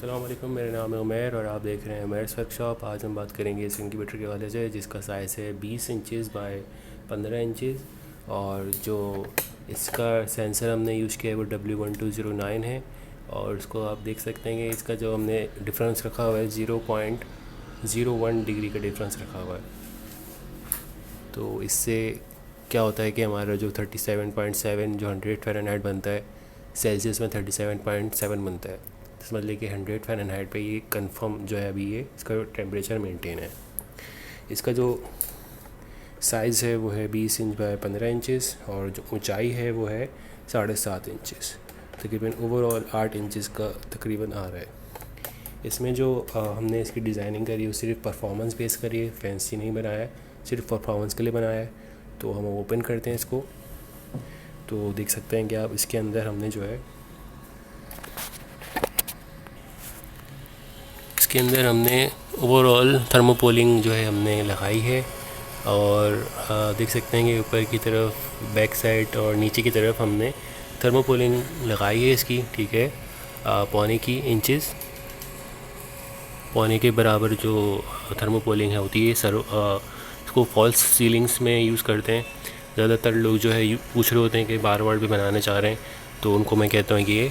अस्सलामुअलैकुम, मेरा नाम है उमैर और आप देख रहे हैं उमैर्स वर्कशॉप। आज हम बात करेंगे इस इनक्यूबेटर के हवाले से, जिसका साइज़ है 20 इंचज़ बाय 15 इंचज़। और जो इसका सेंसर हमने यूज़ किया है वो W1209 है। और इसको आप देख सकते हैं कि इसका जो हमने डिफरेंस रखा हुआ है 0.01 डिग्री का डिफरेंस रखा हुआ है। तो इससे क्या होता है कि हमारा जो 37.7 जो 100 फ़ारेनहाइट बनता है, सेल्सियस में 37.7 बनता है। तो समझ लीजिए कि 100 फ़ारेनहाइट पे ये कंफर्म जो है अभी ये इसका टेम्परेचर मेंटेन है। इसका जो साइज़ है वो है 20 इंच बाय 15 इंचज़ और जो ऊंचाई है वो है 7.5 इंचज़। तकरीबन ओवरऑल 8 इंचज़ का तकरीबन आ रहा है। इसमें जो हमने इसकी डिज़ाइनिंग करी है सिर्फ परफॉर्मेंस बेस करी है, फैंसी नहीं बनाया है, सिर्फ परफॉर्मेंस के लिए बनाया है। तो हम ओपन करते हैं इसको, तो देख सकते हैं कि आप इसके अंदर हमने जो है इसके अंदर हमने ओवरऑल थर्मोपोलिंग जो है हमने लगाई है। और देख सकते हैं कि ऊपर की तरफ बैक साइड और नीचे की तरफ हमने थर्मोपोलिंग लगाई है इसकी, ठीक है। पौने के बराबर जो थर्मोपोलिंग है होती है इसको फॉल्स सीलिंग्स में यूज़ करते हैं। ज़्यादातर लोग जो है पूछ रहे होते हैं कि बार बार भी बनाना चाह रहे हैं, तो उनको मैं कहता हूँ कि ये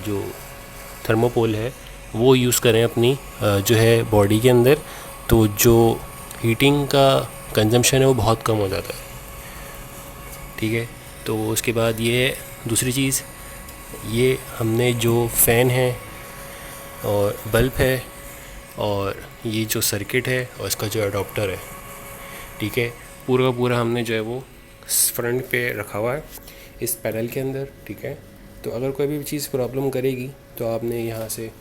जो थर्मोपोल है वो यूज़ करें अपनी जो है बॉडी के अंदर। तो जो हीटिंग का कंजम्पशन है वो बहुत कम हो जाता है, ठीक है। तो उसके बाद ये दूसरी चीज़, ये हमने जो फ़ैन है और बल्ब है और ये जो सर्किट है और इसका जो अडॉप्टर है, ठीक है, पूरा का पूरा हमने जो है वो फ्रंट पे रखा हुआ है इस पैनल के अंदर, ठीक है। तो अगर कोई भी चीज़ प्रॉब्लम करेगी तो आपने यहाँ से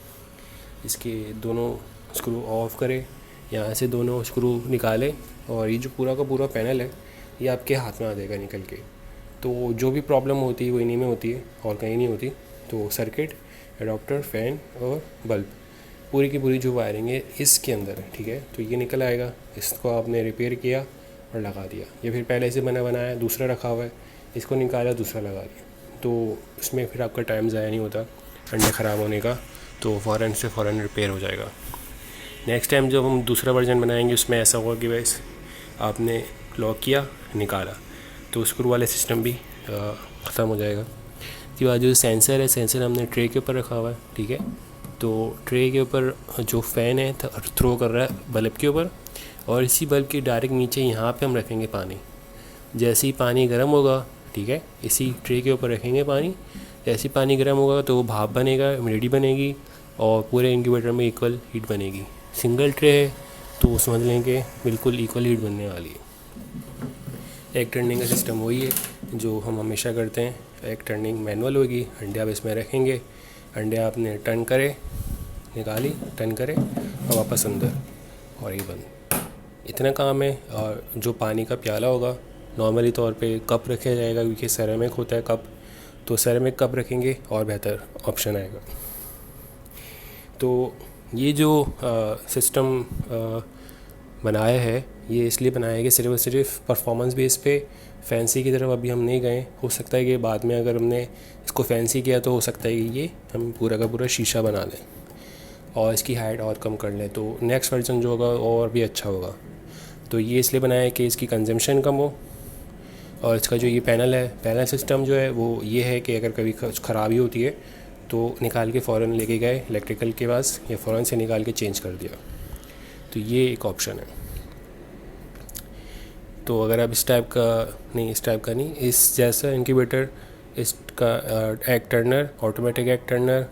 इसके दोनों स्क्रू ऑफ करें, यहाँ से दोनों स्क्रू निकालें और ये जो पूरा का पूरा पैनल है ये आपके हाथ में आ जाएगा निकल के। तो जो भी प्रॉब्लम होती है वो इन्हीं में होती है और कहीं नहीं होती। तो सर्किट, एडाप्टर, फ़ैन और बल्ब, पूरी की पूरी जो वायरिंग है इसके अंदर है, ठीक है। तो ये निकल आएगा, इसको आपने रिपेयर किया और लगा दिया। ये फिर पहले से बनाया दूसरा रखा हुआ है, इसको निकाला दूसरा लगा दिया। तो इसमें फिर आपका टाइम ज़ाया नहीं होता अंडे ख़राब होने का, तो फ़ौरन से फ़ौरन रिपेयर हो जाएगा। नेक्स्ट टाइम जब हम दूसरा वर्जन बनाएंगे उसमें ऐसा होगा कि बस आपने लॉक किया, निकाला, तो स्क्रू वाले सिस्टम भी ख़त्म हो जाएगा। इसके बाद जो सेंसर है, सेंसर हमने ट्रे के ऊपर रखा हुआ है, ठीक है। तो ट्रे के ऊपर जो फ़ैन है थ्रो कर रहा है बल्ब के ऊपर, और इसी बल्ब के डायरेक्ट नीचे यहाँ पे हम रखेंगे पानी। जैसे ही पानी गर्म होगा, ठीक है, इसी ट्रे के ऊपर रखेंगे पानी। जैसे ही पानी गर्म होगा तो वो भाप बनेगा, ह्यूमिडिटी बनेगी और पूरे इंक्यूबेटर में इक्वल हीट बनेगी। सिंगल ट्रे है तो समझ लें कि बिल्कुल इक्वल हीट बनने वाली है। एक टर्निंग का सिस्टम वही है जो हम हमेशा करते हैं। एक टर्निंग मैनुअल होगी, अंडे आप इसमें रखेंगे, अंडे आपने टर्न करे, निकाली, टर्न करे और वापस अंदर, और ये बंद। इतना काम है। और जो पानी का प्याला होगा, नॉर्मली तौर पे कप रखा जाएगा क्योंकि सेरेमिक होता है कप, तो सेरेमिक कप रखेंगे और बेहतर ऑप्शन आएगा। तो ये जो सिस्टम बनाया है ये इसलिए बनाया है कि सिर्फ और सिर्फ परफॉर्मेंस बेस पे, फैंसी की तरफ अभी हम नहीं गए। हो सकता है कि बाद में अगर हमने इसको फैंसी किया तो हो सकता है कि ये हम पूरा का पूरा शीशा बना लें और इसकी हाइट और कम कर लें, तो नेक्स्ट वर्जन जो होगा और भी अच्छा होगा। तो ये इसलिए बनाया है कि इसकी कंजम्पशन कम हो। और इसका जो ये पैनल है, पैनल सिस्टम जो है वो ये है कि अगर कभी कुछ ख़राबी होती है तो निकाल के फ़ौरन लेके गए इलेक्ट्रिकल के पास, या फ़ौरन से निकाल के चेंज कर दिया। तो ये एक ऑप्शन है। तो अगर आप इस टाइप का नहीं, इस जैसा इंक्यूबेटर, इसका egg turner, automatic egg turner,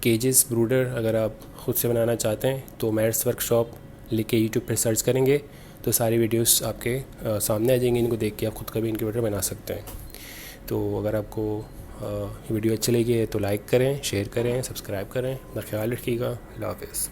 cages, brooder अगर आप ख़ुद से बनाना चाहते हैं तो मैर्स वर्कशॉप लिख के यूट्यूब पर सर्च करेंगे तो सारी वीडियोस आपके सामने आ जाएंगी। इनको देख के आप ख़ुद का भी इंक्यूबेटर बना सकते हैं। तो अगर आपको वीडियो अच्छी लगी है तो लाइक करें, शेयर करें, सब्सक्राइब करें। अपना ख्याल रखिएगा। अल्लाह हाफ़िज़।